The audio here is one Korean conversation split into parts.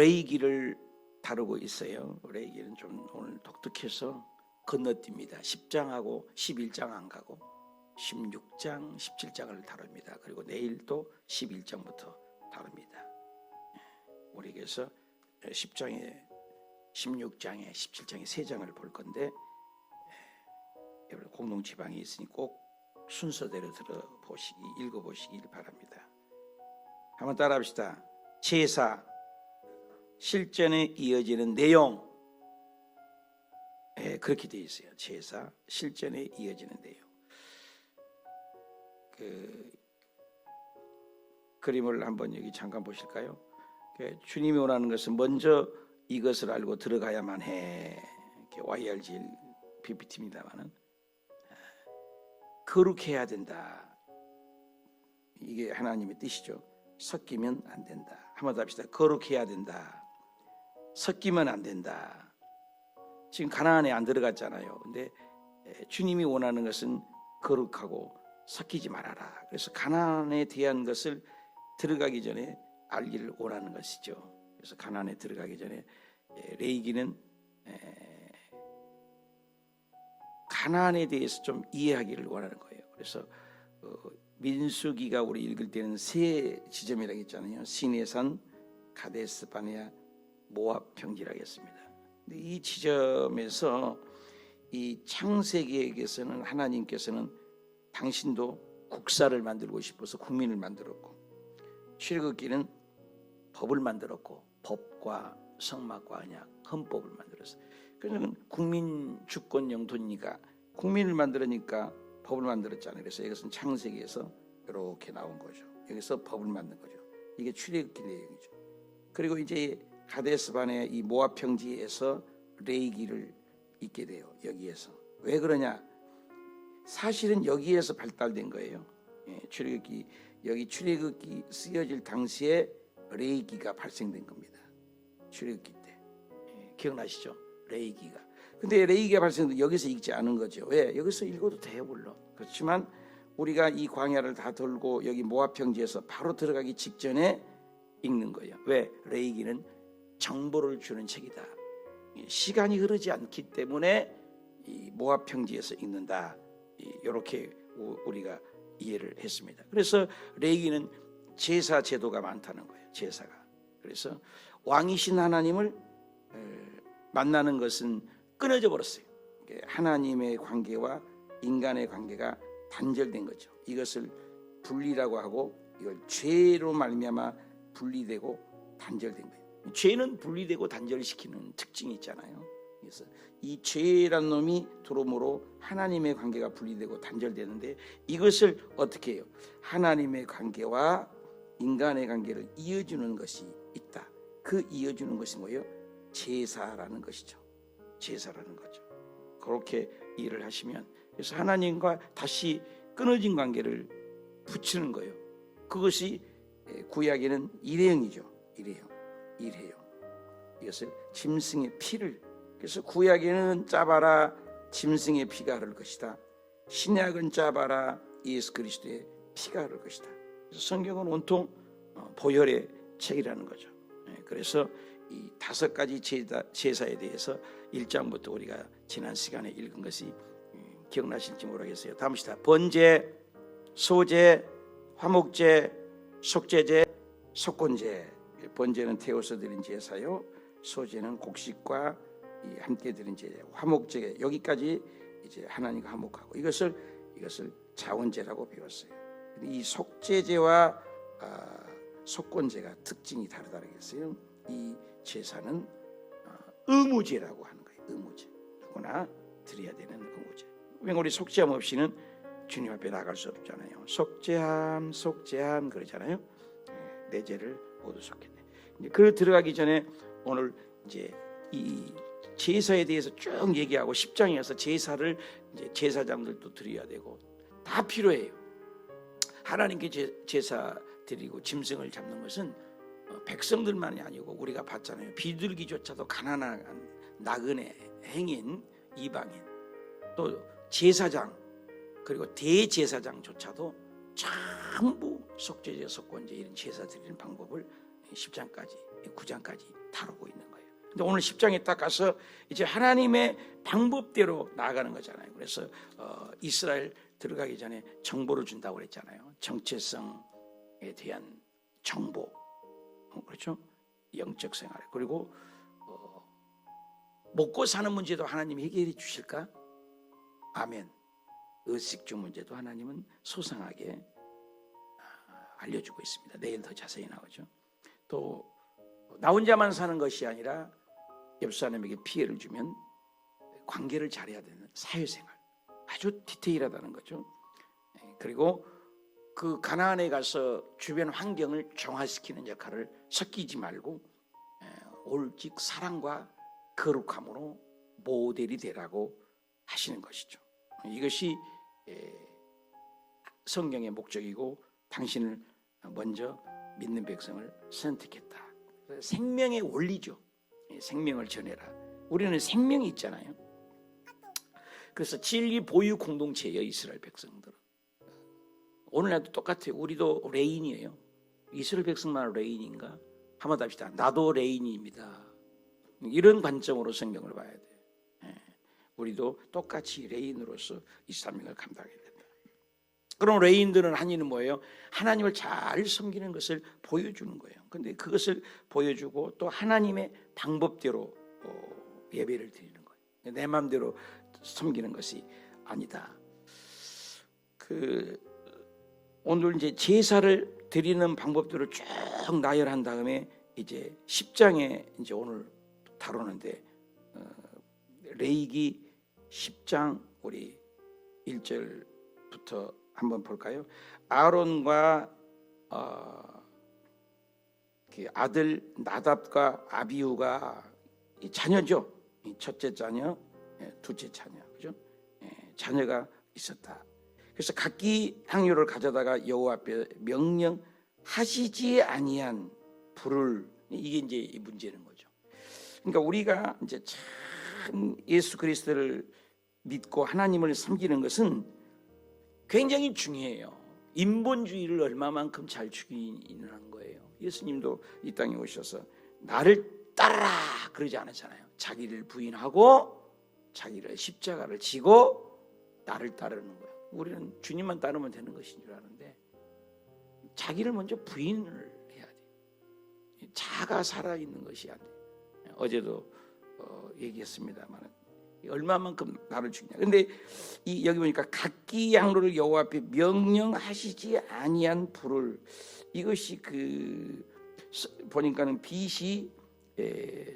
레위기를 다루고 있어요. 레위기는 좀 오늘 독특해서 건너뜁니다. 10장하고 11장 안 가고 16장, 17장을 다룹니다. 그리고 내일 또 11장부터 다룹니다. 우리 그래서 10장에 16장에 17장에 3장을 볼 건데 여러분 공동지방이 있으니 꼭 순서대로 읽어보시길 바랍니다. 한번 따라합시다. 제사, 실전에 이어지는 내용. 그렇게 되어 있어요. 제사, 실전에 이어지는 내용. 그림을 한번 여기 잠깐 보실까요? 주님이 원하는 것은 먼저 이것을 알고 들어가야만 해. YRG PPT입니다만은 거룩해야 된다. 이게 하나님의 뜻이죠. 섞이면 안 된다. 한번 더 합시다. 거룩해야 된다. 섞이면 안 된다. 지금 가나안에 안 들어갔잖아요. 근데 주님이 원하는 것은 거룩하고 섞이지 말아라. 그래서 가나안에 대한 것을 들어가기 전에 알기를 원하는 것이죠. 그래서 가나안에 들어가기 전에 레위기는 가나안에 대해서 좀 이해하기를 원하는 거예요. 그래서 민수기가 우리 읽을 때는 세 지점이라고 했잖아요. 시내산, 가데스 바네아, 모압 평지라고 했습니다. 근데 이 지점에서 이 창세기에서는 하나님께서는 당신도 국사를 만들고 싶어서 국민을 만들었고, 출애굽기는 법을 만들었고, 법과 성막과 언약, 헌법을 만들었어요. 그래서 국민 주권 영토니까 국민을 만들으니까 법을 만들었잖아요. 그래서 이것은 창세기에서 이렇게 나온 거죠. 여기서 법을 만든 거죠. 이게 출애굽기 내용이죠. 그리고 이제 가데스 바네아 이 모압 평지에서 레위기를 읽게 돼요. 여기에서 왜 그러냐? 사실은 여기에서 발달된 거예요. 출애굽기, 여기 출애굽기 쓰여질 당시에 레위기가 발생된 겁니다. 출애굽기 때 기억나시죠? 레위기가. 근데 레위기가 발생된 여기서 읽지 않은 거죠. 왜? 여기서 읽어도 돼요, 물론. 그렇지만 우리가 이 광야를 다 돌고 여기 모압 평지에서 바로 들어가기 직전에 읽는 거예요. 왜? 레위기는 정보를 주는 책이다. 시간이 흐르지 않기 때문에 이 모압 평지에서 읽는다. 이렇게 우리가 이해를 했습니다. 그래서 레위기는 제사 제도가 많다는 거예요. 제사가. 그래서 왕이신 하나님을 만나는 것은 끊어져 버렸어요. 하나님의 관계와 인간의 관계가 단절된 거죠. 이것을 분리라고 하고 이걸 죄로 말미암아 분리되고 단절된 거예요. 죄는 분리되고 단절시키는 특징이 있잖아요. 그래서 이 죄라는 놈이 들어옴으로 하나님의 관계가 분리되고 단절되는데 이것을 어떻게 해요? 하나님의 관계와 인간의 관계를 이어주는 것이 있다. 그 이어주는 것이 뭐예요? 제사라는 것이죠. 제사라는 거죠. 그렇게 일을 하시면 그래서 하나님과 다시 끊어진 관계를 붙이는 거예요. 그것이 구약에는 일회용이죠. 일회용. 이것을 짐승의 피를, 그래서 구약에는 짜봐라 짐승의 피가 흐를 것이다. 신약은 짜봐라 예수 그리스도의 피가 흐를 것이다. 그래서 성경은 온통 보혈의 책이라는 거죠. 그래서 이 5가지 제사에 대해서 1장부터 우리가 지난 시간에 읽은 것이 기억나실지 모르겠어요. 다음 시다. 번제, 소제, 화목제, 속제제, 속건제. 번제는 태워서 드린 제사요. 소제는 곡식과 함께 드린 제사. 화목제 여기까지 이제 하나님과 화목하고 이것을 자원제라고 배웠어요. 이 속제제와 속건제가 특징이 다르다고 했어요. 이 제사는 의무제라고 하는 거예요. 의무제. 누구나 드려야 되는 의무제. 왜 우리 속죄함 없이는 주님 앞에 나갈 수 없잖아요. 속죄함 그러잖아요. 내 죄를 모두 속했네. 그 들어가기 전에 오늘 이제 이 제사에 대해서 쭉 얘기하고 10장에서 제사를 이제 제사장들도 드려야 되고 다 필요해요. 하나님께 제사 드리고 짐승을 잡는 것은 백성들만이 아니고 우리가 봤잖아요. 비둘기조차도 가난한 나그네 행인 이방인 또 제사장 그리고 대제사장조차도 전부 속죄제 속건제 이런 제사 드리는 방법을 10장까지 9장까지 다루고 있는 거예요. 근데 오늘 10장에 딱 가서 이제 하나님의 방법대로 나아가는 거잖아요. 그래서 이스라엘 들어가기 전에 정보를 준다고 그랬잖아요. 정체성에 대한 정보, 그렇죠? 영적 생활. 그리고 먹고 사는 문제도 하나님이 해결해 주실까? 아멘. 의식주 문제도 하나님은 소상하게 알려주고 있습니다. 내일 더 자세히 나오죠. 또 나 혼자만 사는 것이 아니라 옆 사람에게 피해를 주면 관계를 잘해야 되는 사회생활, 아주 디테일하다는 거죠. 그리고 그 가나안에 가서 주변 환경을 정화시키는 역할을 섞이지 말고 오직 사랑과 거룩함으로 모델이 되라고 하시는 것이죠. 이것이 성경의 목적이고 당신을 먼저 믿는 백성을 선택했다. 생명의 원리죠. 생명을 전해라. 우리는 생명이 있잖아요. 그래서 진리 보유 공동체예요. 이스라엘 백성들은 오늘날도 똑같아요. 우리도 레인이에요. 이스라엘 백성만 레인인가? 한번 합시다. 나도 레인입니다. 이런 관점으로 성경을 봐야 돼요. 우리도 똑같이 레인으로서 이 사명을 감당해야 된다. 그럼 레인들은 한 일은 뭐예요? 하나님을 잘 섬기는 것을 보여주는 거예요. 그런데 그것을 보여주고 또 하나님의 방법대로 예배를 드리는 거예요. 내 마음대로 섬기는 것이 아니다. 오늘 이제 제사를 드리는 방법들을 쭉 나열한 다음에 이제 10장에 이제 오늘 다루는데 레위기 10장 우리 1절부터 한번 볼까요? 아론과 그 아들 나답과 아비후가 자녀죠. 첫째 자녀, 둘째 자녀, 그죠? 자녀가 있었다. 그래서 각기 향유를 가져다가 여호와 앞에 명령하시지 아니한 불을, 이게 이제 이 문제는 거죠. 그러니까 우리가 이제 참 예수 그리스도를 믿고 하나님을 섬기는 것은 굉장히 중요해요. 인본주의를 얼마만큼 잘 죽이는 거예요. 예수님도 이 땅에 오셔서 나를 따르라 그러지 않았잖아요. 자기를 부인하고 자기를 십자가를 지고 나를 따르는 거예요. 우리는 주님만 따르면 되는 것인 줄 아는데 자기를 먼저 부인을 해야 돼요. 자아가 살아있는 것이 안 돼요. 어제도 얘기했습니다만 얼마만큼 나를 죽이냐. 근데 여기 보니까 각기 향로를 여호와 앞에 명령하시지 아니한 불을, 이것이 보니까는 BC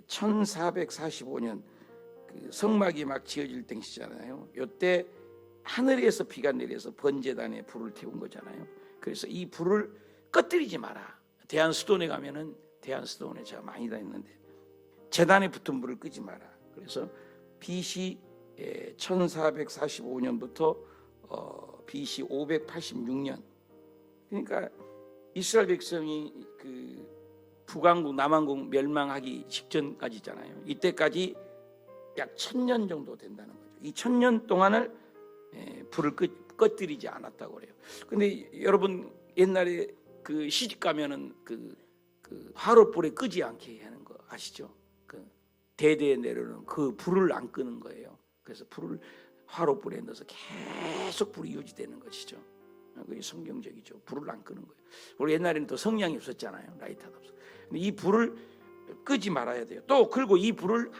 1445년 성막이 막 지어질 당시잖아요. 이때 하늘에서 비가 내려서 번제단에 불을 태운 거잖아요. 그래서 이 불을 꺼뜨리지 마라. 대한수도원에 가면은 대한수도원에 제가 많이 다녔는데 제단에 붙은 불을 끄지 마라. 그래서 BC 1445년부터 BC 586년, 그러니까 이스라엘 백성이 북왕국 남왕국 멸망하기 직전까지잖아요. 이때까지 약 1000년 정도 된다는 거죠. 이 1000년 동안을 불을 꺼뜨리지 않았다고 그래요. 근데 여러분 옛날에 시집 가면은 화롯불에 끄지 않게 하는 거 아시죠? 대대에 내려오는 그 불을 안 끄는 거예요. 그래서 불을 화롯불에 넣어서 계속 불이 유지되는 것이죠. 그게 성경적이죠. 불을 안 끄는 거예요. 우리 옛날에는 또 성냥이 없었잖아요. 라이터도 없어. 근데 이 불을 끄지 말아야 돼요. 또 그리고 이 불을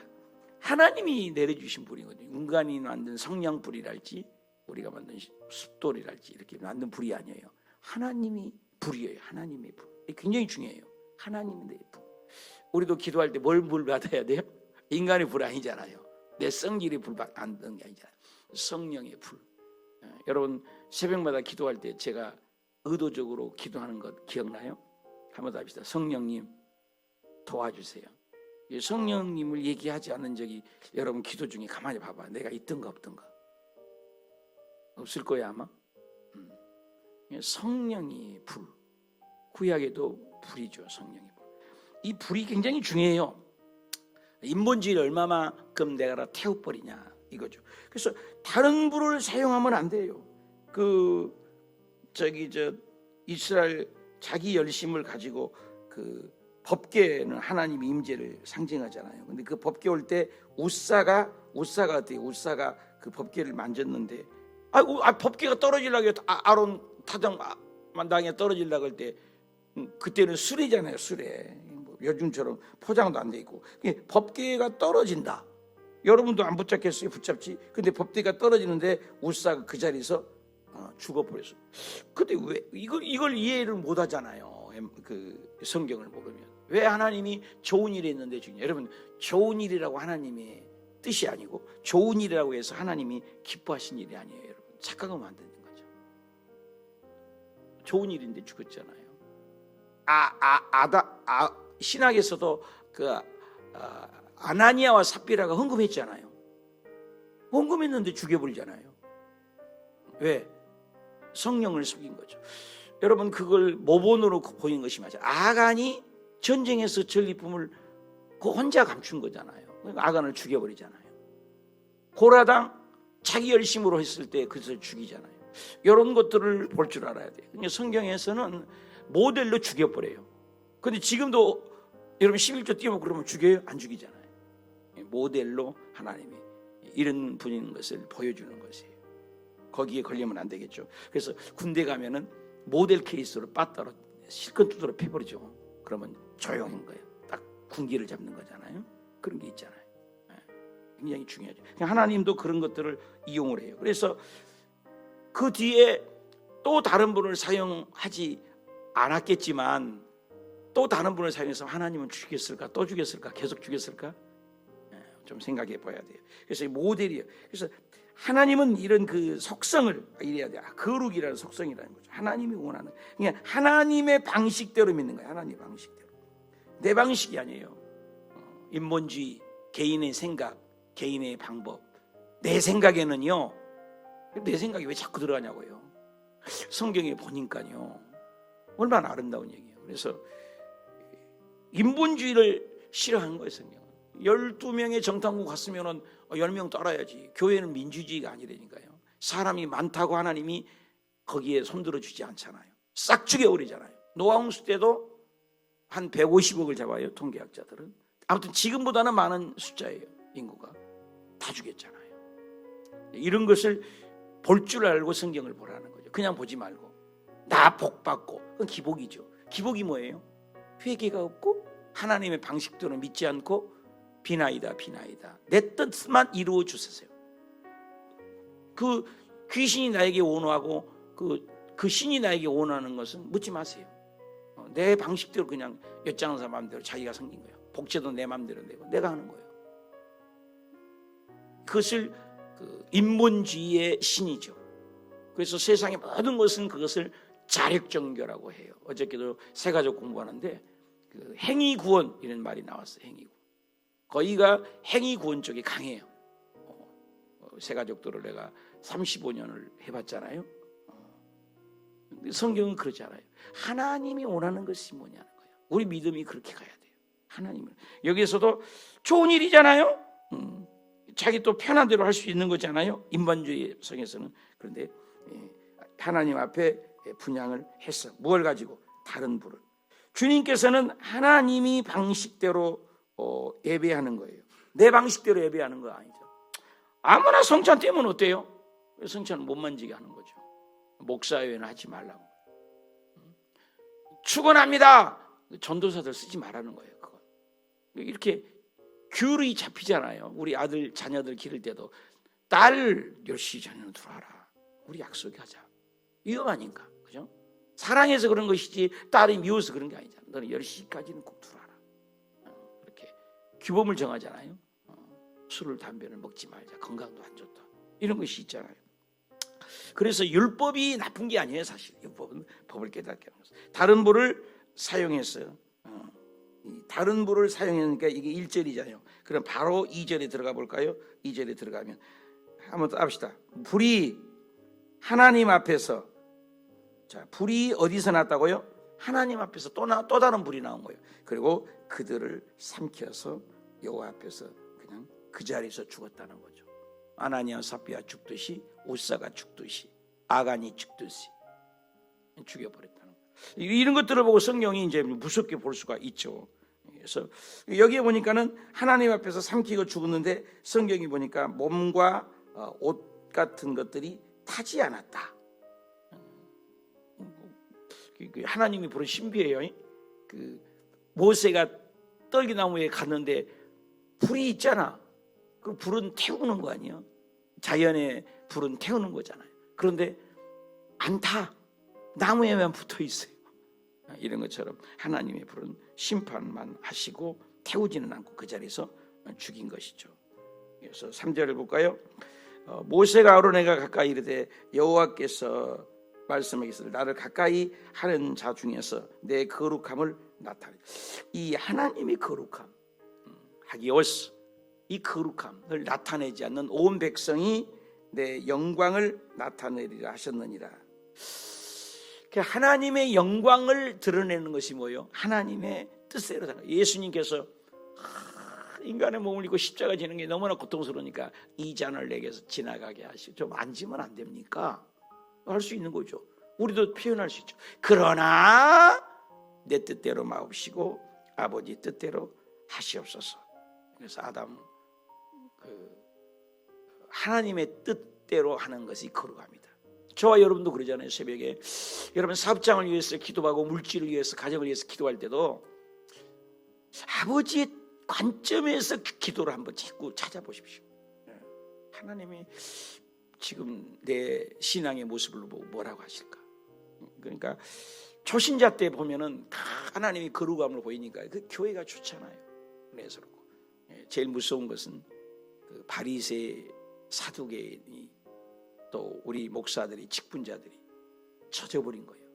하나님이 내려주신 불이거든요. 인간이 만든 성냥불이랄지 우리가 만든 숫돌이랄지 이렇게 만든 불이 아니에요. 하나님이 불이에요. 하나님의 불. 굉장히 중요해요. 하나님의 불. 우리도 기도할 때 뭘 불 받아야 돼요? 인간의 불 아니잖아요. 내 성질의 불 받는 게 아니잖아요. 성령의 불. 여러분 새벽마다 기도할 때 제가 의도적으로 기도하는 것 기억나요? 한번 더 합시다. 성령님 도와주세요. 성령님을 얘기하지 않는 적이 여러분 기도 중에 가만히 봐봐. 내가 있던가 없던가. 없을 거야 아마. 성령이 불. 구약에도 불이죠. 성령의 불. 이 불이 굉장히 중요해요. 인본주의를 얼마만큼 내가 태워버리냐 이거죠. 그래서 다른 불을 사용하면 안 돼요. 이스라엘 자기 열심을 가지고 법궤는 하나님의 임재를 상징하잖아요. 근데 그 법궤 올 때 우사가 어때요? 우사가 그 법궤를 만졌는데 법궤가 떨어지려고 아론 타작 만당에 떨어지려고 할 때 그때는 수레잖아요. 수레. 뭐 요즘처럼 포장도 안 돼 있고 법궤가 떨어진다. 여러분도 안 붙잡겠어요? 붙잡지. 근데 법궤가 떨어지는데 우사가 그 자리에서 죽어버렸어. 근데 왜 이걸 이해를 못 하잖아요. 그 성경을 모르면. 왜 하나님이 좋은 일이 있는데 중요해요. 여러분, 좋은 일이라고 하나님의 뜻이 아니고 좋은 일이라고 해서 하나님이 기뻐하신 일이 아니에요. 여러분, 착각하면 안 되는 거죠. 좋은 일인데 죽었잖아요. 신학에서도 아나니아와 삽비라가 헌금했잖아요. 헌금했는데 죽여버리잖아요. 왜? 성령을 속인 거죠. 여러분, 그걸 모본으로 보이는 것이 맞아요. 아간이 전쟁에서 전리품을 혼자 감춘 거잖아요. 아간을 죽여버리잖아요. 고라당 자기 열심으로 했을 때 그것을 죽이잖아요. 이런 것들을 볼 줄 알아야 돼요. 그러니까 성경에서는 모델로 죽여버려요. 근데 지금도 여러분 11조 띄우고 그러면 죽여요? 안 죽이잖아요. 모델로 하나님이 이런 분인 것을 보여주는 것이에요. 거기에 걸리면 안 되겠죠. 그래서 군대 가면은 모델 케이스로 빠따로 실컷 두드러 패버리죠. 그러면 조용한 거예요. 딱 군기를 잡는 거잖아요. 그런 게 있잖아요. 굉장히 중요하죠. 하나님도 그런 것들을 이용을 해요. 그래서 그 뒤에 또 다른 분을 사용하지 않았겠지만 또 다른 분을 사용해서 하나님은 죽였을까? 또 죽였을까? 계속 죽였을까? 좀 생각해 봐야 돼요. 그래서 이 모델이에요. 그래서 하나님은 이런 그 속성을 이래야 돼요. 거룩이라는 속성이라는 거죠. 하나님이 원하는, 그냥 하나님의 방식대로 믿는 거예요. 하나님의 방식대로. 내 방식이 아니에요. 인본주의, 개인의 생각, 개인의 방법. 내 생각에는요. 내 생각이 왜 자꾸 들어가냐고요. 성경에 보니까요. 얼마나 아름다운 얘기예요. 그래서 인본주의를 싫어하는 거예요. 성경은. 12명의 정탐국 갔으면 10명 따라야지. 교회는 민주주의가 아니라니까요. 사람이 많다고 하나님이 거기에 손들어 주지 않잖아요. 싹 죽여버리잖아요. 노아홍수 때도 한 150억을 잡아요. 통계학자들은. 아무튼 지금보다는 많은 숫자예요. 인구가. 다 죽였잖아요. 이런 것을 볼 줄 알고 성경을 보라는 거죠. 그냥 보지 말고 나 복받고. 그건 기복이죠. 기복이 뭐예요? 회개가 없고 하나님의 방식대로 믿지 않고 비나이다 내 뜻만 이루어 주세요. 그 귀신이 나에게 원하고 그 신이 나에게 원하는 것은 묻지 마세요. 내 방식대로 그냥 엿장사 마음대로 자기가 생긴 거예요. 복제도 내 마음대로 내고 내가 하는 거예요. 그것을 인본주의의 신이죠. 그래서 세상의 모든 것은 그것을 자력정교라고 해요. 어저께도 새가족 공부하는데 행위구원 이런 말이 나왔어요. 행위구원. 거기가 행위구원 쪽이 강해요. 새가족들을 내가 35년을 해봤잖아요. 성경은 그렇지 않아요. 하나님이 원하는 것이 뭐냐는 거예요. 우리 믿음이 그렇게 가야 돼요. 하나님은 여기에서도 좋은 일이잖아요. 자기 또 편한 대로 할 수 있는 거잖아요. 인본주의 성에서는. 그런데 하나님 앞에 분향을 했어. 뭘 가지고? 다른 불을. 주님께서는 하나님이 방식대로 예배하는 거예요. 내 방식대로 예배하는 거 아니죠. 아무나 성찬 떼면 어때요? 성찬은 못 만지게 하는 거죠. 목사회는 하지 말라고. 축원합니다. 전도사들 쓰지 말라는 거예요. 그건. 이렇게 귤이 잡히잖아요. 우리 아들 자녀들 기를 때도 딸 10시 전에는 들어와라. 우리 약속하자. 위험하니까. 그죠? 사랑해서 그런 것이지 딸이 미워서 그런 게 아니잖아. 너는 10시까지는 꼭 들어와라. 이렇게 규범을 정하잖아요. 술을 담배를 먹지 말자. 건강도 안 좋다. 이런 것이 있잖아요. 그래서 율법이 나쁜 게 아니에요. 사실 율법은 법을 깨닫게 하는 거예요. 다른 불을 사용했어요. 다른 불을 사용하니까 이게 1절이잖아요. 그럼 바로 2절에 들어가 볼까요? 2절에 들어가면 한번 더 합시다. 불이 하나님 앞에서, 자, 불이 어디서 났다고요? 하나님 앞에서 또 다른 불이 나온 거예요. 그리고 그들을 삼켜서 여호와 앞에서 그냥 그 자리에서 죽었다는 거죠. 아나니아 삽비아 죽듯이, 우사가 죽듯이, 아간이 죽듯이 죽여버렸다는 거예요. 이런 것들을 보고 성경이 이제 무섭게 볼 수가 있죠. 그래서 여기에 보니까는 하나님 앞에서 삼키고 죽었는데 성경이 보니까 몸과 옷 같은 것들이 타지 않았다. 하나님이 부른 신비예요. 그 모세가 떨기나무에 갔는데 불이 있잖아. 그 불은 태우는 거 아니에요? 자연의 불은 태우는 거잖아요. 그런데 안 타. 나무에만 붙어 있어요. 이런 것처럼 하나님의 불은 심판만 하시고 태우지는 않고 그 자리에서 죽인 것이죠. 그래서 3절을 볼까요? 모세가 아론에게 가까이 이르되 여호와께서 말씀하시기를 나를 가까이 하는 자 중에서 내 거룩함을 나타내. 이 하나님의 거룩함, 하기오스, 이 거룩함을 나타내지 않는 온 백성이 내 영광을 나타내리라 하셨느니라. 하나님의 영광을 드러내는 것이 뭐예요? 하나님의 뜻대로. 예수님께서 인간의 몸을 입고 십자가 지는 게 너무나 고통스러우니까 이 잔을 내게서 지나가게 하시고 좀 앉으면 안 됩니까? 할 수 있는 거죠. 우리도 표현할 수 있죠. 그러나 내 뜻대로 마옵시고 아버지 뜻대로 하시옵소서. 그래서 아담 하나님의 뜻대로 하는 것이 거룩합니다. 저와 여러분도 그러잖아요. 새벽에 여러분 사업장을 위해서 기도하고 물질을 위해서 가정을 위해서 기도할 때도 아버지의 관점에서 기도를 한번 자꾸 찾아보십시오. 하나님이 지금 내 신앙의 모습을 보고 뭐라고 하실까? 그러니까 초신자 때 보면은 다 하나님이 거룩함을 보이니까 그 교회가 좋잖아요. 그래서 제일 무서운 것은 그 바리새 사두개인이 또 우리 목사들이 직분자들이 젖어버린 거예요.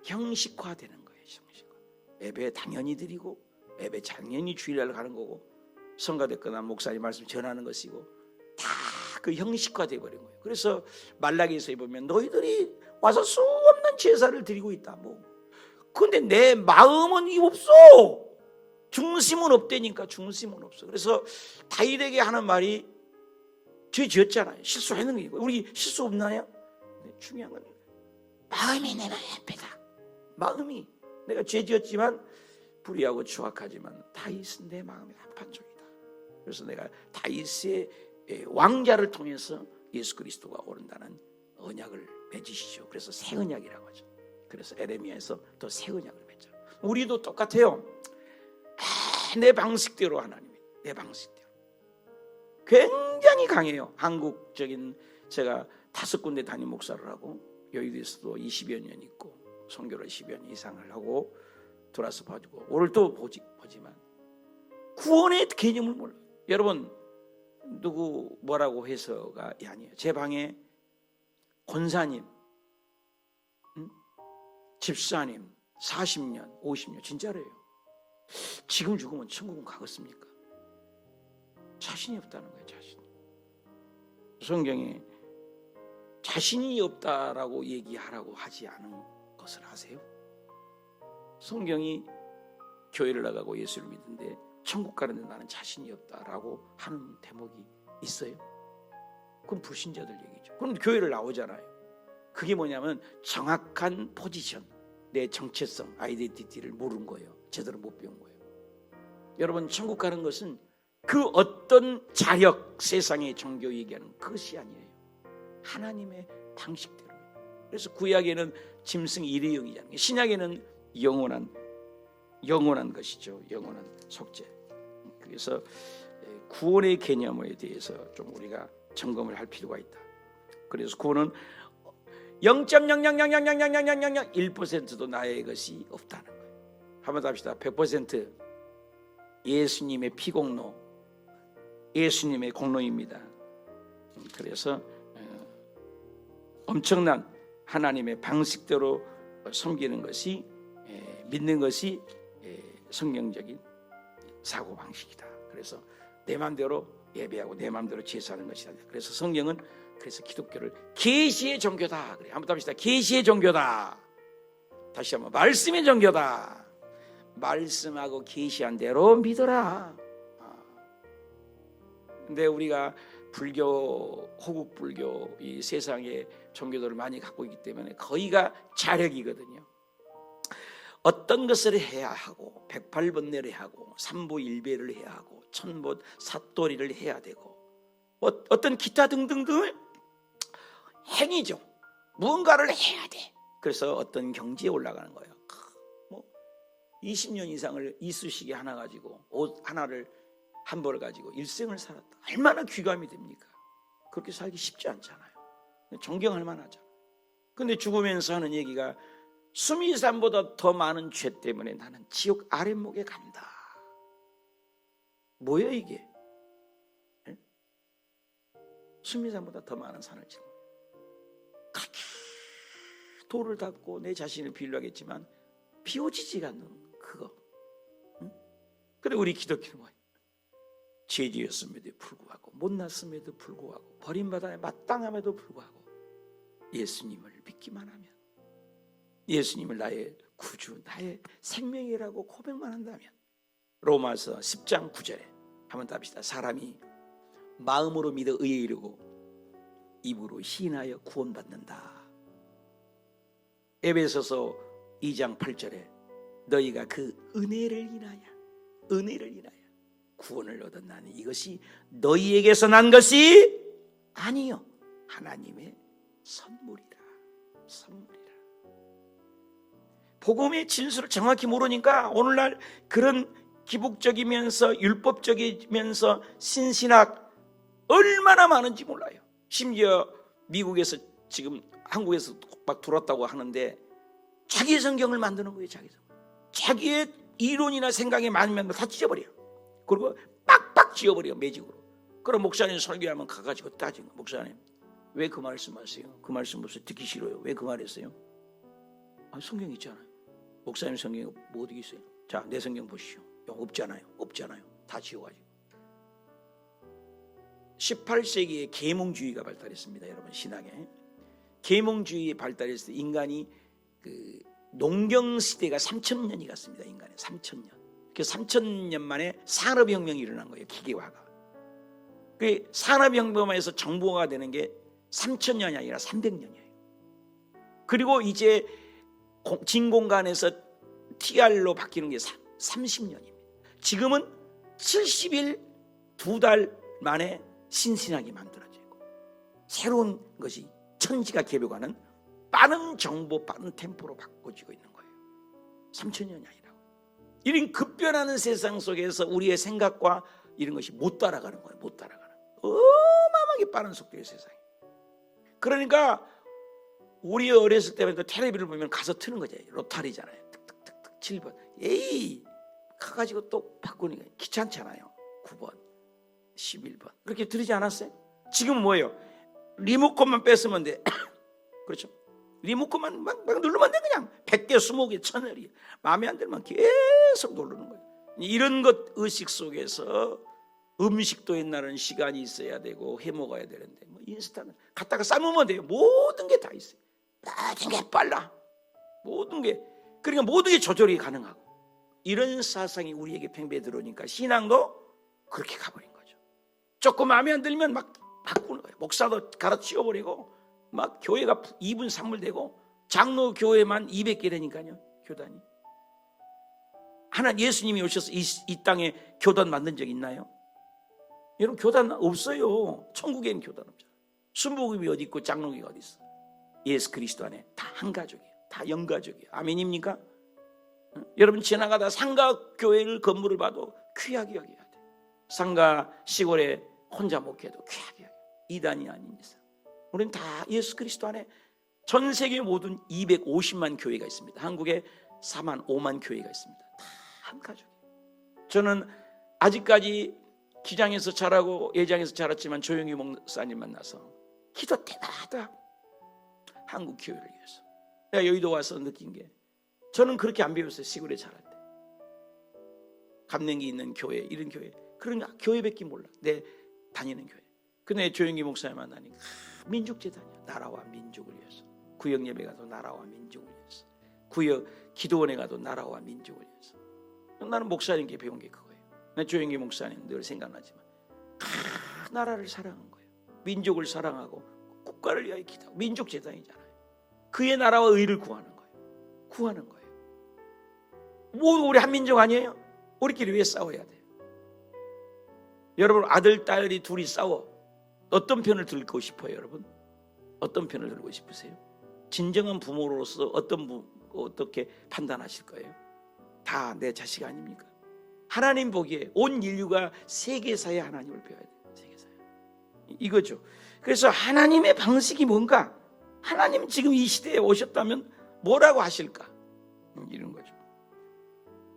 형식화되는 거예요. 형식화. 예배 당연히 드리고 예배 당연히 주일날 가는 거고 성가됐거나 목사님 말씀 전하는 것이고 다 그 형식화돼 버린 거예요. 그래서 말라기서에 보면 너희들이 와서 수 없는 제사를 드리고 있다. 뭐 근데 내 마음은 이 없어. 중심은 없다니까. 중심은 없어. 그래서 다윗에게 하는 말이 죄 지었잖아요. 실수하는 게 우리 실수 없나요? 중요한 건 마음이 내 앞에다. 마음이 내가 죄 지었지만 불의하고 추악하지만 다윗은 내 마음에 합한 종이다. 그래서 내가 다윗의 왕자를 통해서 예수 그리스도가 오른다는 언약을 맺으시죠. 그래서 새 언약이라고 하죠. 그래서 에레미야에서 또 새 언약을 맺죠. 우리도 똑같아요. 내 방식대로 하나님이 내 방식대로 굉장히 강해요. 한국적인 제가 5군데 담임 목사를 하고 여의도에서도 20여 년 있고 선교를 10여 년 이상을 하고 돌아서 봐주고 오늘 또 보지만 구원의 개념을 몰라요. 여러분 누구 뭐라고 해서가 아니에요. 제 방에 권사님, 집사님 40년, 50년 진짜래요. 지금 죽으면 천국은 가겠습니까? 자신이 없다는 거예요. 자신. 성경에 자신이 없다라고 얘기하라고 하지 않은 것을 아세요? 성경이 교회를 나가고 예수를 믿는데 천국 가는데 나는 자신이 없다라고 하는 대목이 있어요. 그건 불신자들 얘기죠. 그럼 교회를 나오잖아요. 그게 뭐냐면 정확한 포지션, 내 정체성, 아이덴티티를 모르는 거예요. 제대로 못 배운 거예요. 여러분 천국 가는 것은 그 어떤 자력, 세상의 종교 얘기하는 그것이 아니에요. 하나님의 방식대로. 그래서 구약에는 짐승 일회용이잖아요. 신약에는 영원한 것이죠. 영원한 속죄. 그래서 구원의 개념에 대해서 좀 우리가 점검을 할 필요가 있다. 그래서 구원은 0.000000001%도 나의 것이 없다는 거예요. 한번 더 합시다. 100% 예수님의 피공로, 예수님의 공로입니다. 그래서 엄청난 하나님의 방식대로 섬기는 것이 믿는 것이 성경적인 사고방식이다. 그래서 내 마음대로 예배하고 내 마음대로 제사하는 것이다. 그래서 성경은 그래서 기독교를 계시의 종교다. 그래. 한번 합시다. 계시의 종교다. 다시 한번 말씀의 종교다. 말씀하고 계시한 대로 믿어라. 근데 우리가 불교, 호국 불교 이 세상의 종교들을 많이 갖고 있기 때문에 거의가 자력이거든요. 어떤 것을 해야 하고 108번뇌를 하고 3부1배를 해야 하고 1000번 사또리를 해야 되고 어떤 기타 등등등을 행위죠. 무언가를 해야 돼. 그래서 어떤 경지에 올라가는 거예요. 20년 이상을 이쑤시개 하나 가지고 옷 하나를 한 벌 가지고 일생을 살았다. 얼마나 귀감이 됩니까? 그렇게 살기 쉽지 않잖아요. 존경할 만하잖아요. 근데 죽으면서 하는 얘기가 수미산보다 더 많은 죄 때문에 나는 지옥 아랫목에 간다. 뭐야 이게? 네? 수미산보다 더 많은 산을 지고 그렇게 돌을 닦고 내 자신을 비유하겠지만 비워지지가 않는 그거. 응? 근데 우리 기독교는 뭐야? 죄지었음에도 불구하고 못났음에도 불구하고 버림받아 마땅함에도 불구하고 예수님을 믿기만 하면, 예수님을 나의 구주, 나의 생명이라고 고백만 한다면, 로마서 10장 9절에 한번 답시다. 사람이 마음으로 믿어 의에 이르고 입으로 시인하여 구원받는다. 에베소서 2장 8절에 너희가 그 은혜를 인하여 구원을 얻었나니 이것이 너희에게서 난 것이 아니요 하나님의 선물이라. 복음의 진수를 정확히 모르니까 오늘날 그런 기복적이면서 율법적이면서 신신학 얼마나 많은지 몰라요. 심지어 미국에서 지금 한국에서 막 들어왔다고 하는데 자기의 성경을 만드는 거예요. 자기의 이론이나 생각이 많으면 다 찢어버려요. 그리고 빡빡 지어버려요. 매직으로. 그럼 목사님 설교하면 가가지고 따지는 거예요. 목사님 왜 그 말씀하세요? 그 말씀 무슨 듣기 싫어요. 왜 그 말했어요? 성경 있잖아요. 목사님 성경에 뭐 어디 있어요? 자, 내 성경 보시오. 없잖아요. 다 지워가지고. 18세기에 계몽주의가 발달했습니다. 여러분 신학에. 계몽주의 발달했을 때 인간이 그 농경시대가 3000년이 갔습니다. 인간의 3000년. 그 3000년 만에 산업혁명이 일어난 거예요. 기계화가. 그 산업혁명에서 정보화가 되는 게 3000년이 아니라 300년이에요. 그리고 이제 진공관에서 TR로 바뀌는 게 30년입니다. 지금은 70일 2달 만에 신신학이 만들어지고 새로운 것이 천지가 개벽하는 빠른 정보, 빠른 템포로 바꿔지고 있는 거예요. 3000년이 아니라고. 이런 급변하는 세상 속에서 우리의 생각과 이런 것이 못 따라가는 거예요. 못 따라가는. 어마어마하게 빠른 속도의 세상이. 그러니까 우리 어렸을 때부터 텔레비를 보면 가서 트는 거죠. 로타리잖아요. 득득득득 7번. 에이 가가지고 또 바꾸니까 귀찮잖아요. 9번, 11번. 그렇게 들으지 않았어요? 지금 뭐예요? 리모컨만 뺐으면 돼. 그렇죠? 리모컨만 막 누르면 돼. 그냥 100개, 20개, 1000개이 마음에 안 들면 계속 누르는 거예요. 이런 것 의식 속에서 음식도 옛날에는 시간이 있어야 되고 해 먹어야 되는데 뭐 인스타는 갖다가 삶으면 돼요. 모든 게 다 있어요. 모든 게 빨라. 모든 게. 그러니까 모든 게 조절이 가능하고 이런 사상이 우리에게 팽배해 들어오니까 신앙도 그렇게 가버린 거죠. 조금 마음에 안 들면 막 바꾸는 거예요. 목사도 갈아치워버리고 막 교회가 2분 3분 되고 장로 교회만 200개 되니까요. 교단이. 하나 예수님이 오셔서 이 땅에 교단 만든 적 있나요? 여러분 교단 없어요. 천국에는 교단 없잖아요. 순복음이 어디 있고 장로교가 어디 있어? 예수 그리스도 안에 다 한 가족이에요. 다 영가족이에요. 아멘입니까? 여러분 지나가다 상가교회를 건물을 봐도 귀하게 여겨야 돼. 상가 시골에 혼자 목회도 귀하게 여겨야 돼. 이단이 아닌 이상. 우리는 다 예수 그리스도 안에 전 세계 모든 250만 교회가 있습니다. 한국에 4만 5만 교회가 있습니다. 다 한 가족이에요. 저는 아직까지 기장에서 자라고 예장에서 자랐지만 조용히 목사님 만나서 기도 대단하다. 한국 교회를 위해서. 내가 여의도 와서 느낀 게 저는 그렇게 안 배웠어요. 시골에 자랄 때. 감명이 있는 교회, 이런 교회. 그러니까 교회밖에 몰라. 내 다니는 교회. 근데 조용히 목사님 만나니까 민족재단이야. 나라와 민족을 위해서. 구역 예배 가도 나라와 민족을 위해서. 구역 기도원에 가도 나라와 민족을 위해서. 나는 목사님께 배운 게 그거예요. 조용히 목사님 늘 생각나지만 나라를 사랑한 거예요. 민족을 사랑하고 국가를 위하여 기도하고 민족재단이잖아요. 그의 나라와 의를 구하는 거예요. 뭐 우리 한민족 아니에요? 우리끼리 왜 싸워야 돼요? 여러분, 아들 딸이 둘이 싸워. 어떤 편을 들고 싶어요, 여러분? 어떤 편을 들고 싶으세요? 진정한 부모로서 어떻게 판단하실 거예요? 다 내 자식 아닙니까? 하나님 보기에 온 인류가 세계사에 하나님을 배워야 돼요. 세계사에. 이거죠. 그래서 하나님의 방식이 뭔가? 하나님 지금 이 시대에 오셨다면 뭐라고 하실까? 이런 거죠.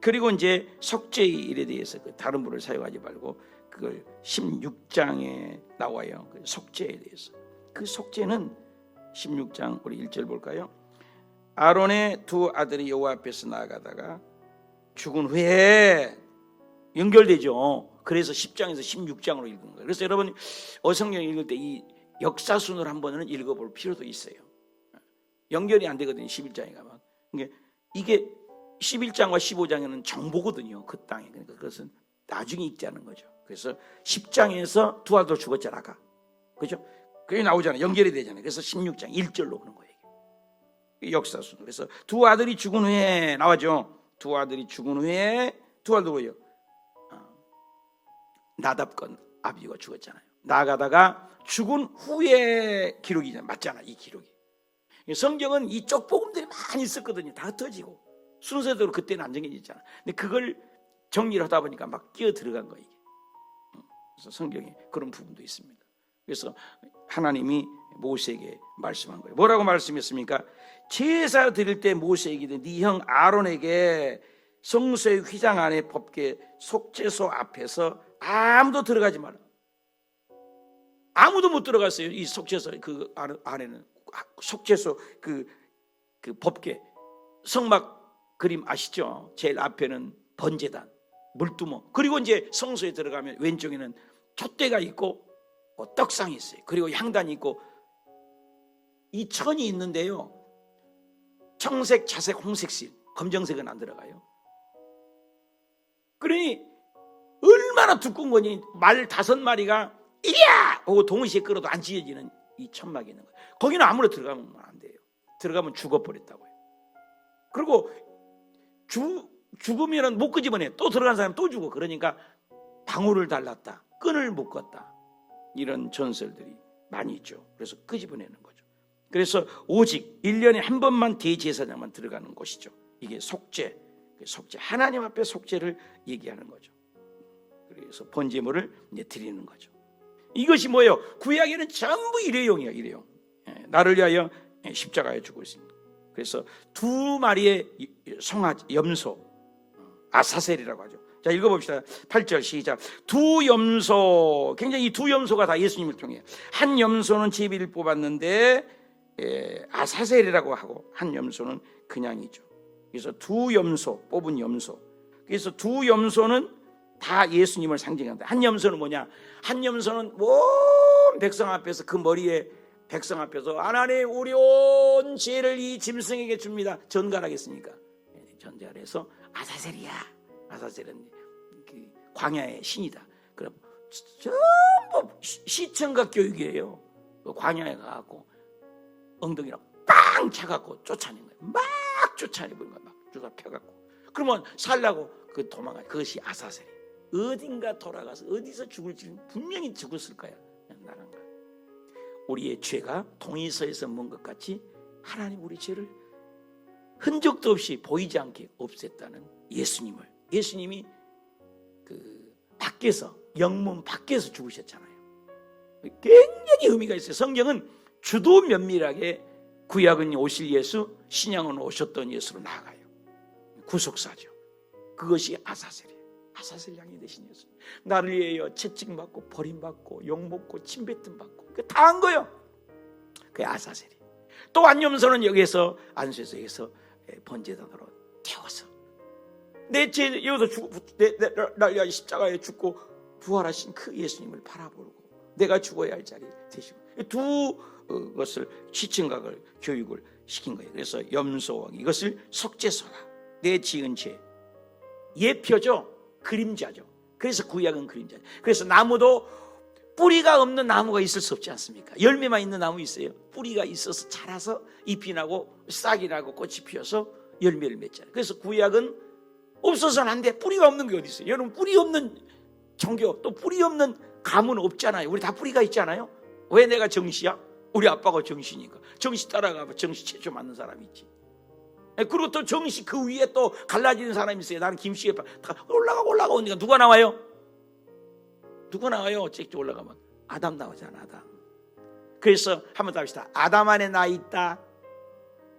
그리고 이제 속죄의 일에 대해서 다른 분을 사용하지 말고 그걸 16장에 나와요. 그 속죄에 대해서. 그 속죄는 16장 우리 1절 볼까요? 아론의 두 아들이 여호와 앞에서 나아가다가 죽은 후에 연결되죠. 그래서 10장에서 16장으로 읽은 거예요. 그래서 여러분 성경 읽을 때 이 역사순으로 한 번은 읽어볼 필요도 있어요. 연결이 안 되거든요. 11장에 가면. 이게 11장과 15장에는 정보거든요. 그 땅에. 그러니까 그것은 나중에 읽자는 거죠. 그래서 10장에서 두 아들 죽었잖아. 그죠? 그게 나오잖아요. 연결이 되잖아요. 그래서 16장 1절로 그런 거예요. 역사순. 그래서 두 아들이 죽은 후에 나와죠. 두 아들이 죽은 후에 두 아들 뭐예요? 나답과 아비가 죽었잖아요. 나아가다가 죽은 후에 기록이잖아요. 맞잖아, 이 기록이. 성경은 이쪽 복음들이 많이 있었거든요. 다 흩어지고 순서대로 그때는 안 정해졌잖아. 근데 그걸 정리를 하다 보니까 막 끼어 들어간 거예요. 그래서 성경에 그런 부분도 있습니다. 그래서 하나님이 모세에게 말씀한 거예요. 뭐라고 말씀했습니까? 제사 드릴 때 모세에게 네 형 아론에게 성소의 휘장 안에 법궤 속죄소 앞에서 아무도 들어가지 마라. 아무도 못 들어갔어요. 이 속죄소 그 안에는 속죄소 그 법궤 성막 그림 아시죠? 제일 앞에는 번제단, 물두멍, 그리고 이제 성소에 들어가면 왼쪽에는 촛대가 있고 떡상이 있어요. 그리고 향단이 있고 이 천이 있는데요. 청색, 자색, 홍색실, 검정색은 안 들어가요. 그러니 얼마나 두꺼운 거니 말 5마리가 이리야! 하고 동시에 끌어도 안 찢어지는 이 천막이 있는 거예요. 거기는 아무나 들어가면 안 돼요. 들어가면 죽어버렸다고요. 그리고 죽으면 못 끄집어내. 또 들어간 사람 또 죽어. 그러니까 방울을 달랐다, 끈을 묶었다, 이런 전설들이 많이 있죠. 그래서 끄집어내는 거죠. 그래서 오직 1년에 한 번만 대제사장만 들어가는 곳이죠. 이게 속죄, 하나님 앞에 속죄를 얘기하는 거죠. 그래서 번제물을 이제 드리는 거죠. 이것이 뭐예요? 구약에는 전부 일회용이에요. 일회용. 나를 위하여 십자가에 죽고 있습니다. 그래서 두 마리의 송아지, 염소, 아사셀이라고 하죠. 자, 읽어봅시다. 8절 시작. 두 염소, 굉장히 이 두 염소가 다 예수님을 통해요. 한 염소는 제비를 뽑았는데 아사셀이라고 하고 한 염소는 그냥이죠. 그래서 두 염소, 뽑은 염소. 그래서 두 염소는 다 예수님을 상징한다. 한 염소는 뭐냐? 한 염소는 온 백성 앞에서 그 머리에 백성 앞에서 하나님 우리 온 죄를 이 짐승에게 줍니다. 전갈하겠습니까? 전갈해서 아사셀이야. 아사셀은 그 광야의 신이다. 그럼 전부 시청각 교육이에요. 광야에 가갖고 엉덩이랑 빵 차갖고 쫓아내는 거예요. 막 쫓아내버린 거예요. 막 주사 펴갖고. 그러면 살라고 그 도망가. 그것이 아사셀이에요. 어딘가 돌아가서 어디서 죽을지 분명히 죽었을 거야. 나간 거야. 우리의 죄가 동의서에서 먼 것 같이 하나님 우리 죄를 흔적도 없이 보이지 않게 없앴다는 예수님이 그 밖에서, 영문 밖에서 죽으셨잖아요. 굉장히 의미가 있어요. 성경은 주도 면밀하게 구약은 오실 예수, 신약은 오셨던 예수로 나아가요. 구속사죠. 그것이 아사셀이에요. 아사셀 양이 되신 예수. 나를 위하여 채찍받고 버림받고 욕먹고 침뱉음받고 다 한 거예요. 그게 아사셀이에요. 또 안염소는 여기에서 안수에서 번제단으로 태워서 내 죄 여기서 날 위하여 십자가에 죽고 부활하신 그 예수님을 바라보고 내가 죽어야 할 자리에 되시고 두 것을 시청각을 교육을 시킨 거예요. 그래서 염소 이것을 속죄소다. 내 지은 죄 예표죠. 그림자죠. 그래서 구약은 그림자죠. 그래서 나무도 뿌리가 없는 나무가 있을 수 없지 않습니까? 열매만 있는 나무 있어요. 뿌리가 있어서 자라서 잎이 나고 싹이 나고 꽃이 피어서 열매를 맺잖아요. 그래서 구약은 없어서는 안 돼. 뿌리가 없는 게 어디 있어요? 여러분, 뿌리 없는 종교, 또 뿌리 없는 가문 없잖아요. 우리 다 뿌리가 있잖아요. 왜 내가 정시야? 우리 아빠가 정시니까. 정시 따라가면 정시 최초 맞는 사람이 있지. 그리고 또 정시 그 위에 또 갈라지는 사람이 있어요. 나는 김씨에 올라가니까 누가 나와요? 누가 나와요? 잭 올라가면 아담 나오잖아. 아담. 그래서 한번 더 합시다. 아담 안에 나 있다.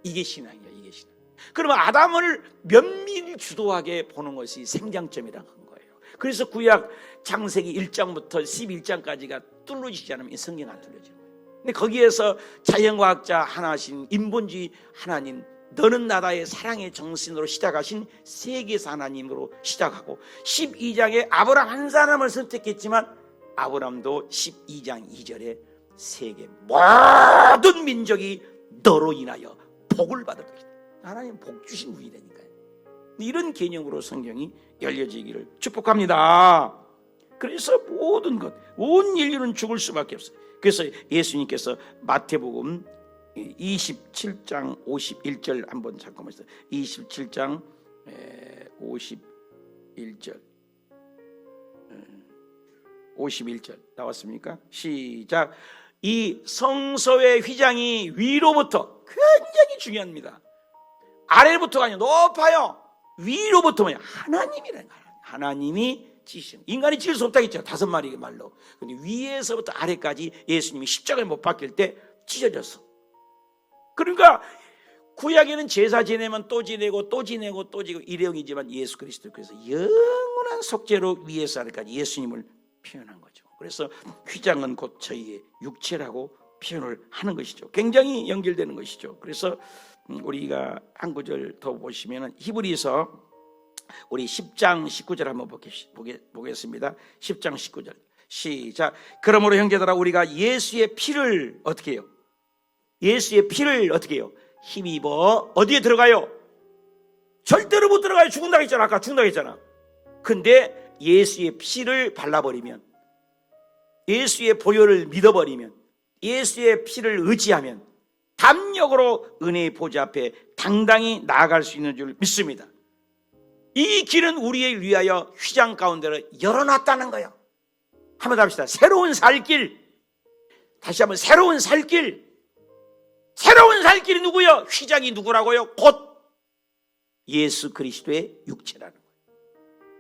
이게 신앙이야. 이게 신앙. 그러면 아담을 면밀히 주도하게 보는 것이 생장점이라는 거예요. 그래서 구약 창세기 1장부터 11장까지가 뚫어지지 않으면 성경 안 뚫어지는 거예요. 근데 거기에서 자연과학자 하나신 인본주의 하나님, 너는 나다의 사랑의 정신으로 시작하신 세계사 하나님으로 시작하고 12장에 아브라함 한 사람을 선택했지만 아브라함도 12장 2절에 세계 모든 민족이 너로 인하여 복을 받을 것이다. 하나님 복 주신 분이라니까요. 이런 개념으로 성경이 열려지기를 축복합니다. 그래서 모든 것, 온 인류는 죽을 수밖에 없어요. 그래서 예수님께서 마태복음 27장 51절 한번 잠깐만 있어요. 27장 51절 나왔습니까? 시작. 이 성소의 휘장이 위로부터, 굉장히 중요합니다. 아래부터가 아니라 높아요. 위로부터면 하나님이라는 거예요. 하나님이 지으신, 인간이 지을 수 없다고 했죠. 5마리의 말로. 근데 위에서부터 아래까지 예수님이 십자가에 못 박힐 때 찢어졌어. 그러니까 구약에는 제사 지내면 또 지내고 또 지내고 또 지고 일용이지만 예수 그리스도께서 영원한 속죄로 위에서 아래까지 예수님을 표현한 거죠. 그래서 휘장은 곧 저희의 육체라고 표현을 하는 것이죠. 굉장히 연결되는 것이죠. 그래서 우리가 한 구절 더 보시면 히브리서 우리 10장 19절 한번 보겠습니다. 10장 19절 시작. 그러므로 형제들아 우리가 예수의 피를 어떻게 해요? 예수의 피를 어떻게 해요? 힘입어 어디에 들어가요? 절대로 못 들어가요. 죽는다고 했잖아. 아까 죽는다고 했잖아. 근데 예수의 피를 발라버리면, 예수의 보혈을 믿어버리면, 예수의 피를 의지하면 담력으로 은혜의 보좌 앞에 당당히 나아갈 수 있는 줄 믿습니다. 이 길은 우리를 위하여 휘장 가운데로 열어놨다는 거예요. 한번 더 합시다. 새로운 살길. 다시 한번 새로운 살길. 새로운 살길이 누구요? 휘장이 누구라고요? 곧 예수 그리스도의 육체라는 거예요.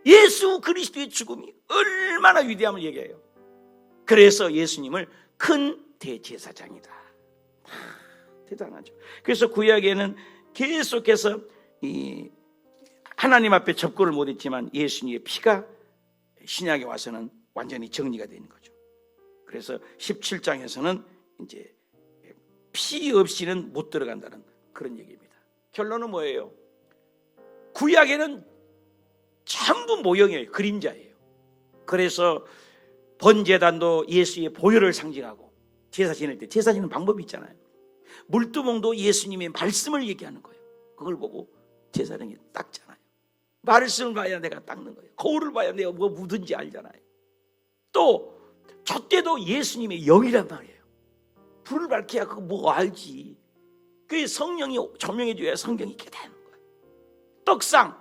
예수 그리스도의 죽음이 얼마나 위대함을 얘기해요. 그래서 예수님을 큰 대제사장이다. 대단하죠. 그래서 구약에는 계속해서 이 하나님 앞에 접근을 못했지만 예수님의 피가 신약에 와서는 완전히 정리가 되는 거죠. 그래서 17장에서는 이제 피 없이는 못 들어간다는 그런 얘기입니다. 결론은 뭐예요? 구약에는 전부 모형이에요. 그림자예요. 그래서 번제단도 예수의 보혈을 상징하고, 제사 지낼 때 제사 지내는 방법이 있잖아요. 물두멍도 예수님의 말씀을 얘기하는 거예요. 그걸 보고 제사장이 닦잖아요. 말씀을 봐야 내가 닦는 거예요. 거울을 봐야 내가 뭐 묻은지 알잖아요. 또 젖대도 예수님의 영이란 말이에요. 불을 밝혀야 그거 뭐 알지. 그게 성령이 조명해 줘야 성경이 깨닫는 거예요. 떡상,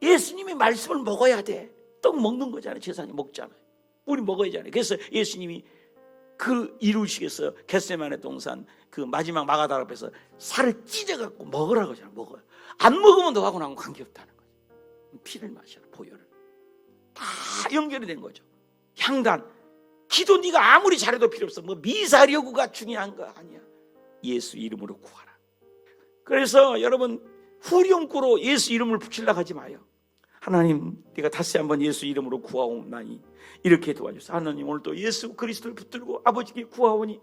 예수님의 말씀을 먹어야 돼. 떡 먹는 거잖아요. 제사장이 먹잖아요. 우리 먹어야잖아요. 그래서 예수님이 그 이루시겠어요. 겟세마네 동산 그 마지막 마가다라 앞에서 살을 찢어갖고 먹으라고 하잖아요. 먹어요. 안 먹으면 너하고 나하고 관계없다는 거죠. 피를 마셔라. 보혈을. 다 연결이 된 거죠. 향단, 기도 네가 아무리 잘해도 필요 없어. 뭐 미사려구가 중요한 거 아니야. 예수 이름으로 구하라. 그래서 여러분 후렴구로 예수 이름을 붙이려고 하지 마요. 하나님, 내가 다시 한번 예수 이름으로 구하오나니 이렇게 도와주세요. 하나님, 오늘도 예수 그리스도를 붙들고 아버지께 구하오니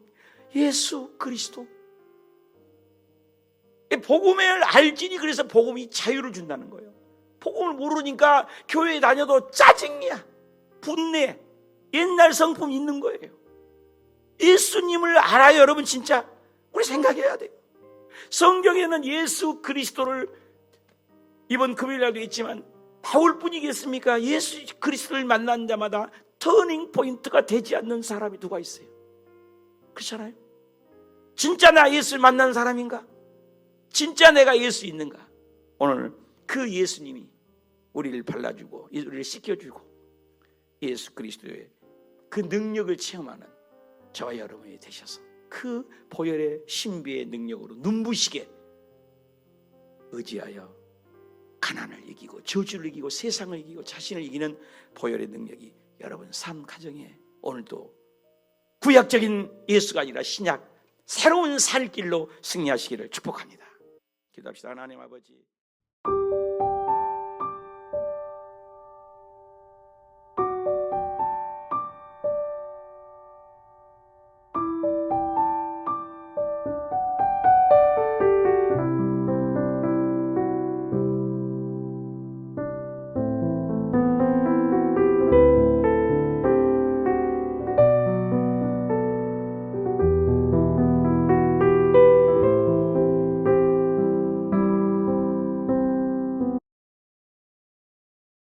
예수 그리스도. 복음을 알지니 그래서 복음이 자유를 준다는 거예요. 복음을 모르니까 교회에 다녀도 짜증이야. 분내. 옛날 성품 있는 거예요. 예수님을 알아요. 여러분 진짜 우리 생각해야 돼요. 성경에는 예수 그리스도를 이번 금요일날도 있지만 바울뿐이겠습니까? 예수 그리스도를 만난 자마다 터닝 포인트가 되지 않는 사람이 누가 있어요? 그렇잖아요. 진짜 나 예수를 만난 사람인가? 진짜 내가 예수 있는가? 오늘 그 예수님이 우리를 발라주고 우리를 씻겨주고 예수 그리스도의 그 능력을 체험하는 저와 여러분이 되셔서 그 보혈의 신비의 능력으로 눈부시게 의지하여 가난을 이기고 저주를 이기고 세상을 이기고 자신을 이기는 보혈의 능력이 여러분 삶 가정에 오늘도 구약적인 예수가 아니라 신약 새로운 살 길로 승리하시기를 축복합니다. 기도합시다. 하나님 아버지,